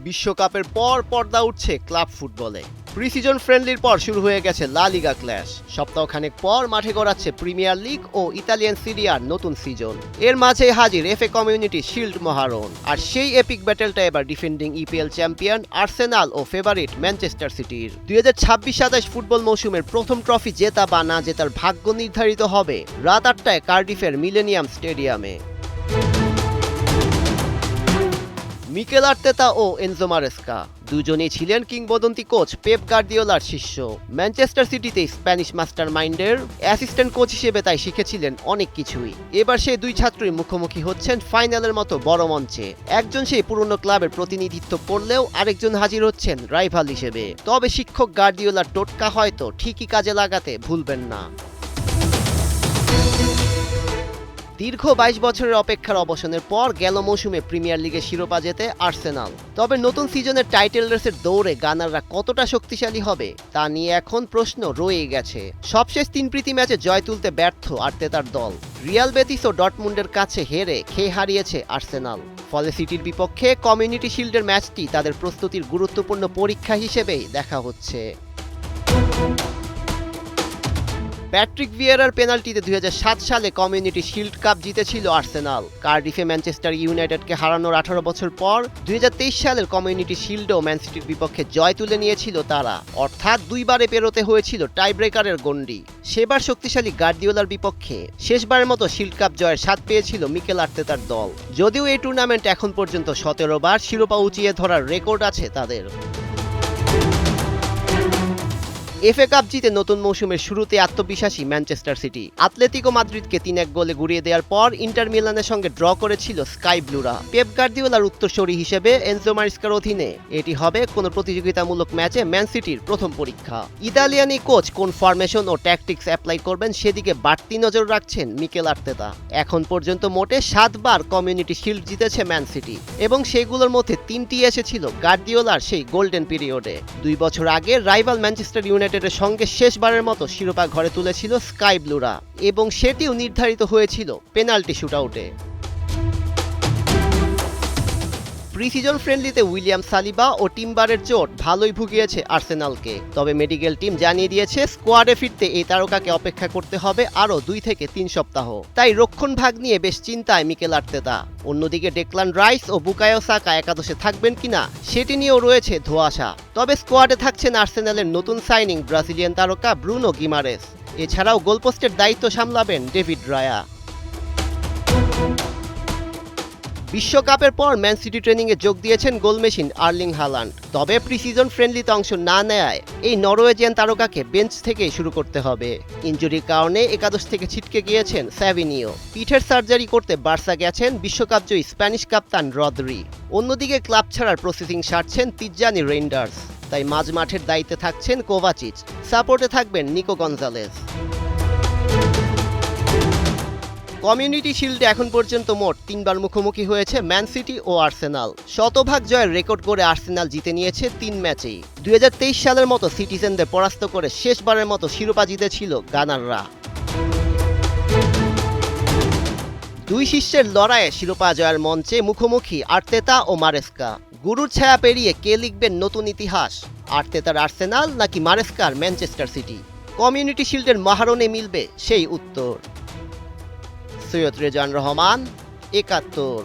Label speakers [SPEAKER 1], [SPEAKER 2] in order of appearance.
[SPEAKER 1] বিশ্বকাপের পর পর্দা উঠছে ক্লাব ফুটবলে। প্রি-সিজন ফ্রেন্ডলির পর শুরু হয়ে গেছে লা লিগা ক্ল্যাশ। সপ্তাহখানেক পর মাঠে গড়াচ্ছে প্রিমিয়ার লিগ ও ইতালিয়ান সিরিয়ার নতুন সিজন। এর মাঝে হাজির এফএ কমিউনিটি শিল্ড মহারণ। আর সেই এপিক ব্যাটেলটা এবার ডিফেন্ডিং ইপিএল চ্যাম্পিয়ন আর্সেনাল ও ফেভারিট ম্যানচেস্টার সিটির। 2026-27 ফুটবল মৌসুমের প্রথম ট্রফি জেতা বা না জেতার ভাগ্য নির্ধারিত হবে রাত 8টায় কার্ডিফের মিলেনিয়াম স্টেডিয়ামে। মিকেল আর্তেতা ও এনজো মারেস্কা দুজনেই ছিলেন কিংবদন্তি কোচ পেপ গার্দিওলার শিষ্য। ম্যানচেস্টার সিটিতে স্প্যানিশ মাস্টার মাইন্ডের অ্যাসিস্ট্যান্ট কোচ হিসেবে তাই শিখেছিলেন অনেক কিছুই। এবার সেই দুই ছাত্রই মুখোমুখি হচ্ছেন ফাইনালের মতো বড় মঞ্চে। একজন সেই পুরনো ক্লাবের প্রতিনিধিত্ব করলেও আরেকজন হাজির হচ্ছেন রাইভাল হিসেবে। তবে শিক্ষক গার্দিওলার টোটকা হয়তো ঠিকই কাজে লাগাতে ভুলবেন না। দীর্ঘ 22 বছরের অপেক্ষার অবসানের পর গেল মৌসুমে প্রিমিয়ার লিগের শিরোপা জেতে আর্সেনাল। তবে নতুন সিজনের টাইটেল রেসের দৌড়ে গানাররা কতটা শক্তিশালী হবে তা নিয়ে এখন প্রশ্ন রয়ে গেছে। সবশেষ 3 প্রীতি ম্যাচে জয় তুলতে ব্যর্থ আর্তেতার দল। রিয়াল বেতিস ও ডর্টমুন্ডের কাছে হেরে খেয়ে হারিয়েছে আর্সেনাল। ফলে সিটির বিপক্ষে কমিউনিটি শিল্ডের ম্যাচটি তাদের প্রস্তুতির গুরুত্বপূর্ণ পরীক্ষা হিসেবেই দেখা হচ্ছে। প্যাট্রিক ভিয়েরার পেনাল্টিতে 2007 সালে কমিউনিটি শিল্ড কাপ জিতেছিল আর্সেনাল। কার্ডিফে ম্যানচেস্টার ইউনাইটেডকে হারানোর 18 বছর পর 2023 সালের কমিউনিটি শিল্ডেও ম্যান সিটির বিপক্ষে জয় তুলে নিয়েছিল তারা। অর্থাৎ দুইবারে পেরোতে হয়েছিল টাই ব্রেকারের গণ্ডি। সেবার শক্তিশালী গার্দিওলার বিপক্ষে শেষবারের মতো শিল্ড কাপ জয়ের স্বাদ পেয়েছিল মিকেল আর্তেতার দল। যদিও এই টুর্নামেন্ট এখন পর্যন্ত 17 বার শিরোপা উঁচিয়ে ধরার রেকর্ড আছে তাদের। এফএ কাপ জিতে নতুন মৌসুমের শুরুতে আত্মবিশ্বাসী ম্যানচেস্টার সিটি আতলেতিকো মাদ্রিদকে 3-1 গোলে গুড়িয়ে দেওয়ার পর ইন্টার মিলানের সঙ্গে ড্র করেছিল স্কাই ব্লুরা। পেপ গার্দিওলার উত্তরসূরি হিসেবে এনজো মারেস্কার অধীনে এটি হবে কোনো প্রতিযোগিতামূলক ম্যাচে ম্যান সিটির প্রথম পরীক্ষা। ইতালিয়ান এই কোচ কোন ফরমেশন ও ট্যাকটিক্স অ্যাপ্লাই করবেন সেদিকে বাড়তি নজর রাখছেন মিকেল আর্তেতা। এখন পর্যন্ত মোটে 7 বার কমিউনিটি শিল্ড জিতেছে ম্যান সিটি এবং সেগুলোর মধ্যে 3টি এসেছিল গার্দিওলার সেই গোল্ডেন পিরিয়ডে। 2 বছর আগে রাইভাল ম্যানচেস্টার ইউনাইটেডের সঙ্গে শেষবারের মতো শিরোপা ঘরে তুলেছিল স্কাই ব্লুরা এবং সেটিও নির্ধারিত হয়েছিল পেনাল্টি শুটআউটে। প্রি-সিজন ফ্রেন্ডলিতে উইলিয়াম সালিবা ও টিম্বারের চোট ভালোই ভুগিয়েছে আর্সেনালকে। তবে মেডিকেল টিম জানিয়ে দিয়েছে স্কোয়াডে ফিরতে এই তারকাকে অপেক্ষা করতে হবে আরও 2 থেকে 3 সপ্তাহ। তাই রক্ষণ ভাগ নিয়ে বেশ চিন্তায় মিকেল আর্তেতা। অন্যদিকে ডেক্লান রাইস ও বুকায়ো সাকা একাদশে থাকবেন কিনা সেটি নিয়েও রয়েছে ধোঁয়াশা। তবে স্কোয়াডে থাকছেন আর্সেনালের নতুন সাইনিং ব্রাজিলিয়ান তারকা ব্রুনো গিমারেস। এছাড়াও গোলপোস্টের দায়িত্ব সামলাবেন ডেভিড রায়া। বিশ্বকাপের পর ম্যান সিটি ট্রেনিংয়ে যোগ দিয়েছেন গোলমেশিন আর্লিং হালান্ড। তবে প্রি-সিজন ফ্রেন্ডলিতে অংশ না নেয় এই নরওয়েজিয়ান তারকাকে বেঞ্চ থেকেই শুরু করতে হবে। ইনজুরির কারণে একাদশ থেকে ছিটকে গিয়েছেন স্যাভিনিও। পিঠের সার্জারি করতে বার্সা গেছেন বিশ্বকাপ জয়ী স্প্যানিশ কাপ্তান রদ্রি। অন্যদিকে ক্লাব ছাড়ার প্রসেসিং সারছেন তিজ্জানি রেইন্ডার্স। তাই মাঝ মাঠের দায়িত্বে থাকছেন কোভাচিচ, সাপোর্টে থাকবেন নিকো গঞ্জালেস। কমিউনিটি শিল্ডে এখন পর্যন্ত মোট 3 বার মুখোমুখি হয়েছে ম্যান সিটি ও আর্সেনাল। শতভাগ জয়ের রেকর্ড করে আর্সেনাল জিতে নিয়েছে 3 ম্যাচেই। 2023 সালের মতো সিটিজেনদের পরাস্ত করে শেষবারের মতো শিরোপা জিতেছিল গানাররা। 2 শিষ্যের লড়াইয়ে শিরোপা জয়ের মঞ্চে মুখোমুখি আর্তেতা ও মারেস্কা। গুরুর ছায়া পেরিয়ে কে লিখবেন নতুন ইতিহাস, আর্তেতার আর্সেনাল নাকি মারেস্কার ম্যানচেস্টার সিটি? কমিউনিটি শিল্ডের মহারণে মিলবে সেই উত্তর। সৈয়দ রেজান রহমান, 71।